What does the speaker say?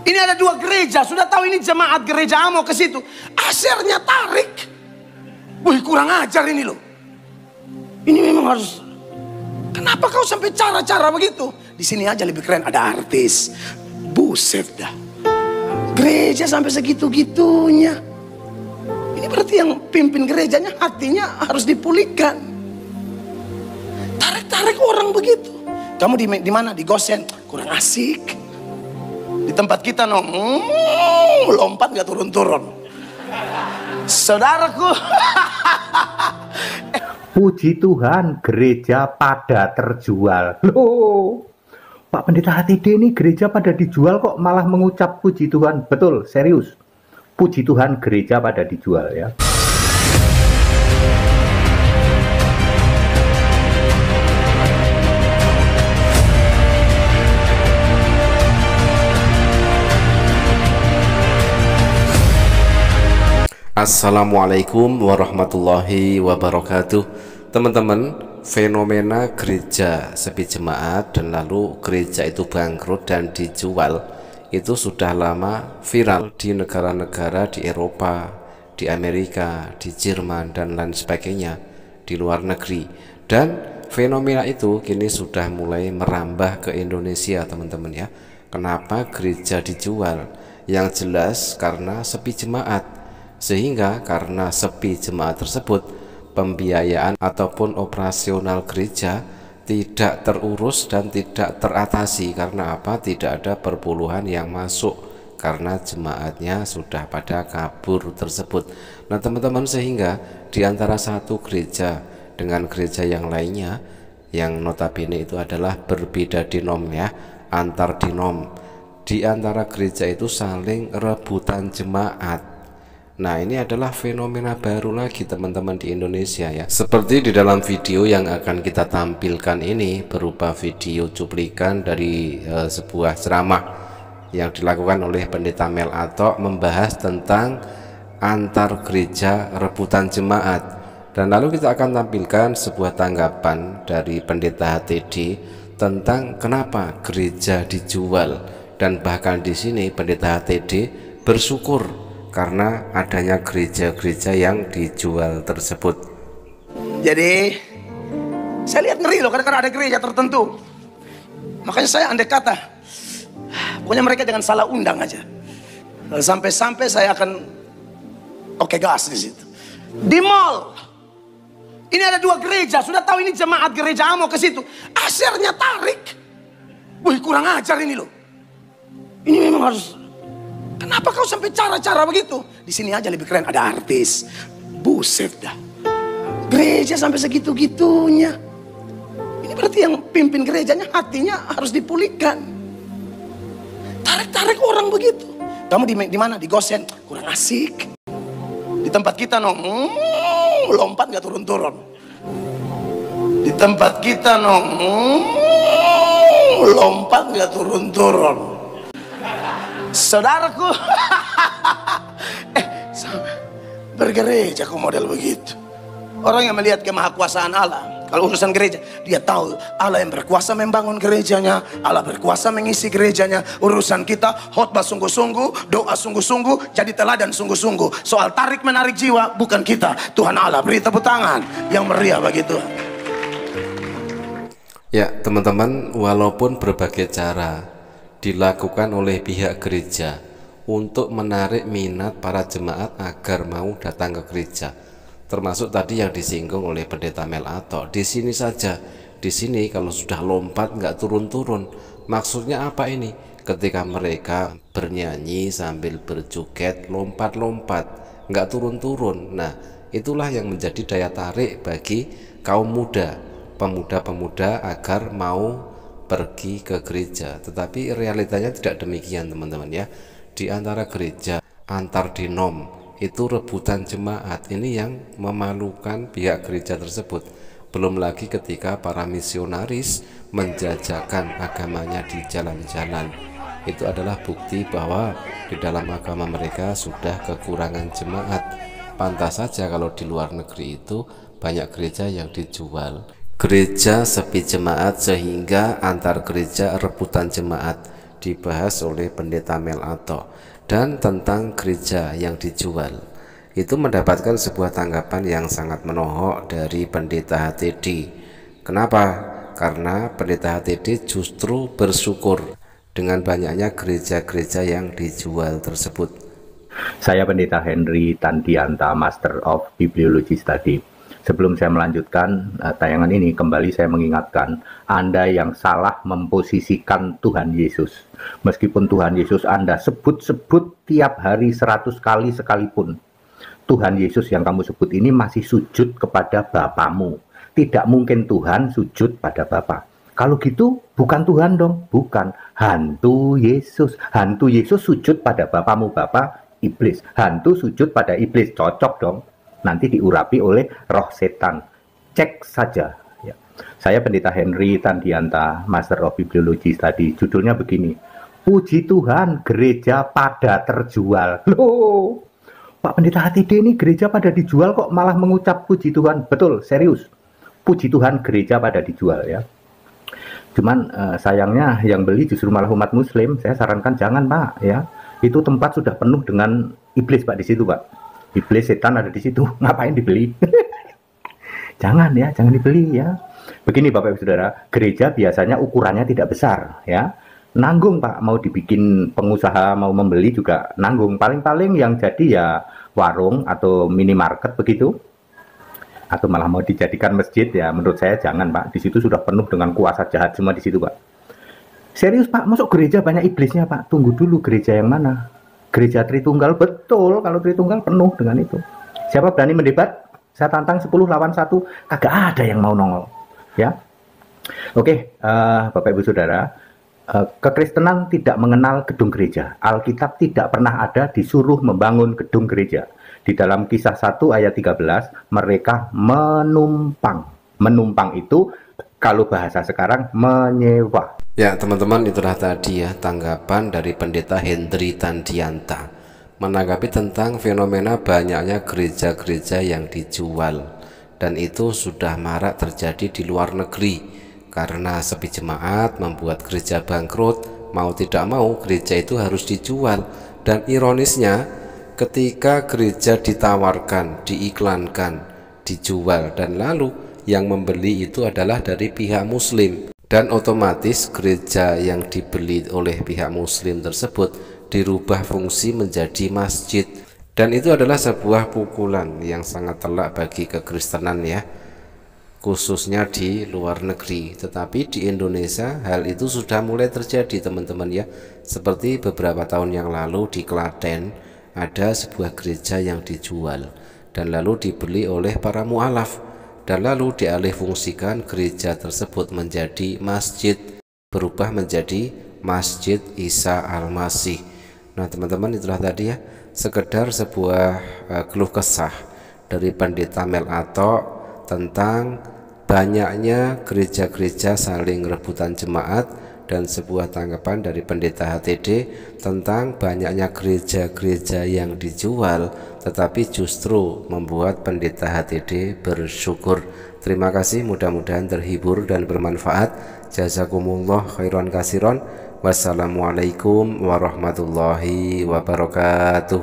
Ini ada dua gereja, sudah tahu ini jemaat gereja A mau ke situ. AC-nya tarik. Wih, kurang ajar ini loh. Ini memang harus. Kenapa kau sampai cara-cara begitu? Di sini aja lebih keren, ada artis. Buset dah. Gereja sampai segitu-gitunya. Ini berarti yang pimpin gerejanya hatinya harus dipulihkan. Tarik-tarik orang begitu. Kamu di mana? Di Gosen. Kurang asik. Di tempat kita lompat gak turun-turun. Saudaraku. Puji Tuhan, gereja pada terjual. Loh, Pak Pendeta HTD ini gereja pada dijual kok malah mengucap puji Tuhan. Betul, serius. Puji Tuhan, gereja pada dijual ya. Assalamualaikum warahmatullahi wabarakatuh. Teman-teman, fenomena gereja sepi jemaat dan lalu gereja itu bangkrut dan dijual itu sudah lama viral di negara-negara di Eropa, di Amerika, di Jerman dan lain sebagainya, di luar negeri. Dan fenomena itu kini sudah mulai merambah ke Indonesia, teman-teman ya. Kenapa gereja dijual? Yang jelas karena sepi jemaat. Sehingga karena sepi jemaat tersebut, pembiayaan ataupun operasional gereja tidak terurus dan tidak teratasi. Karena apa? Tidak ada perpuluhan yang masuk karena jemaatnya sudah pada kabur tersebut. Nah teman-teman, sehingga di antara satu gereja dengan gereja yang lainnya, yang notabene itu adalah berbeda dinom ya, antar dinom, di antara gereja itu saling rebutan jemaat. Nah ini adalah fenomena baru lagi teman-teman di Indonesia ya. Seperti di dalam video yang akan kita tampilkan ini, berupa video cuplikan dari sebuah ceramah yang dilakukan oleh Pendeta Mel Atok membahas tentang antar gereja rebutan jemaat. Dan lalu kita akan tampilkan sebuah tanggapan dari Pendeta HTD tentang kenapa gereja dijual. Dan bahkan di sini Pendeta HTD bersyukur karena adanya gereja-gereja yang dijual tersebut. Jadi saya lihat ngeri loh, kadang-kadang ada gereja tertentu. Makanya saya andai kata, pokoknya mereka jangan salah undang aja. Sampai-sampai saya akan oke gas di situ. Di mall. Ini ada dua gereja, sudah tahu ini jemaat gereja A mau ke situ. AC-nya tarik. Wih, kurang ajar ini loh. Ini memang harus. Kenapa kau sampai cara-cara begitu? Di sini aja lebih keren, ada artis. Buset dah. Gereja sampai segitu-gitunya. Ini berarti yang pimpin gerejanya hatinya harus dipulihkan. Tarik-tarik orang begitu. Kamu di mana? Di Gosen. Kurang asik. Di tempat kita lompat gak turun-turun. Di tempat kita lompat gak turun-turun. Saudaraku. Bergereja kok model begitu. Orang yang melihat kemahakuasaan Allah, kalau urusan gereja, dia tahu Allah yang berkuasa membangun gerejanya, Allah berkuasa mengisi gerejanya. Urusan kita khotbah sungguh-sungguh, doa sungguh-sungguh, jadi teladan sungguh-sungguh. Soal tarik menarik jiwa bukan kita, Tuhan Allah. Beri tepuk tangan yang meriah bagi Tuhan. Ya teman-teman, walaupun berbagai cara dilakukan oleh pihak gereja untuk menarik minat para jemaat agar mau datang ke gereja, termasuk tadi yang disinggung oleh Pendeta Mel Atok. Di sini saja, di sini kalau sudah lompat nggak turun-turun, maksudnya apa ini? Ketika mereka bernyanyi sambil berjoget, lompat-lompat, nggak turun-turun. Nah itulah yang menjadi daya tarik bagi kaum muda, pemuda-pemuda agar mau pergi ke gereja. Tetapi realitanya tidak demikian teman-teman ya. Di antara gereja antar dinom itu rebutan jemaat. Ini yang memalukan pihak gereja tersebut. Belum lagi ketika para misionaris menjajakan agamanya di jalan-jalan. Itu adalah bukti bahwa di dalam agama mereka sudah kekurangan jemaat. Pantas saja kalau di luar negeri itu banyak gereja yang dijual. Gereja sepi jemaat sehingga antar gereja rebutan jemaat. dibahas oleh pendeta Mel Ato, dan tentang gereja yang dijual. Itu mendapatkan sebuah tanggapan yang sangat menohok dari pendeta HTD. Kenapa? Karena pendeta HTD justru bersyukur dengan banyaknya gereja-gereja yang dijual tersebut. Saya pendeta Henry Tandianta, Master of Bibliology Study. Sebelum saya melanjutkan tayangan ini, kembali saya mengingatkan Anda yang salah memposisikan Tuhan Yesus. Meskipun Tuhan Yesus Anda sebut-sebut tiap hari 100 kali sekalipun, Tuhan Yesus yang kamu sebut ini masih sujud kepada Bapamu. Tidak mungkin Tuhan sujud pada Bapa. Kalau gitu bukan Tuhan dong, bukan. Hantu Yesus. Hantu Yesus sujud pada Bapamu, Bapa iblis. Hantu sujud pada iblis, cocok dong. Nanti diurapi oleh roh setan. Cek saja. Ya. Saya pendeta Henry Tandianta, Master of Bibliology Study. Judulnya begini, puji Tuhan gereja pada terjual. Loh, Pak pendeta HTD ini gereja pada dijual kok malah mengucap puji Tuhan. Betul, serius. Puji Tuhan gereja pada dijual ya. Cuman sayangnya yang beli justru malah umat muslim. Saya sarankan jangan Pak ya. Itu tempat sudah penuh dengan iblis Pak di situ Pak. Iblis setan ada di situ. Ngapain dibeli? Jangan ya, jangan dibeli ya. Begini Bapak Ibu Saudara, gereja biasanya ukurannya tidak besar ya. Nanggung Pak, mau dibikin pengusaha mau membeli juga nanggung. Paling-paling yang jadi ya warung atau minimarket begitu. Atau malah mau dijadikan masjid ya, menurut saya jangan Pak. Di situ sudah penuh dengan kuasa jahat semua di situ Pak. Serius Pak, masuk gereja banyak iblisnya Pak. Tunggu dulu, gereja yang mana? Gereja Tritunggal, betul. Kalau Tritunggal penuh dengan itu. Siapa berani mendebat? Saya tantang 10 lawan 1. Kagak ada yang mau nongol ya. Oke, Bapak Ibu Saudara, kekristenan tidak mengenal gedung gereja. Alkitab tidak pernah ada disuruh membangun gedung gereja. Di dalam Kisah 1 ayat 13, mereka menumpang. Menumpang itu kalau bahasa sekarang menyewa. Ya teman-teman, itulah tadi ya tanggapan dari pendeta Henry Tandianta menanggapi tentang fenomena banyaknya gereja-gereja yang dijual, dan itu sudah marak terjadi di luar negeri karena sepi jemaat membuat gereja bangkrut. Mau tidak mau gereja itu harus dijual, dan ironisnya ketika gereja ditawarkan, diiklankan, dijual, dan lalu yang membeli itu adalah dari pihak muslim, dan otomatis gereja yang dibeli oleh pihak muslim tersebut dirubah fungsi menjadi masjid, dan itu adalah sebuah pukulan yang sangat telak bagi kekristenan ya, khususnya di luar negeri. Tetapi di Indonesia hal itu sudah mulai terjadi teman-teman ya. Seperti beberapa tahun yang lalu di Klaten ada sebuah gereja yang dijual dan lalu dibeli oleh para mualaf, dan lalu dialihfungsikan gereja tersebut menjadi masjid, berubah menjadi Masjid Isa Al-Masih. Nah teman-teman, itulah tadi ya sekedar sebuah keluh kesah dari pendeta Mel Ato tentang banyaknya gereja-gereja saling rebutan jemaat, dan sebuah tanggapan dari pendeta HTD tentang banyaknya gereja-gereja yang dijual, tetapi justru membuat pendeta HTD bersyukur. Terima kasih, mudah-mudahan terhibur dan bermanfaat. Jazakumullah khairan kasiron. Wassalamualaikum warahmatullahi wabarakatuh.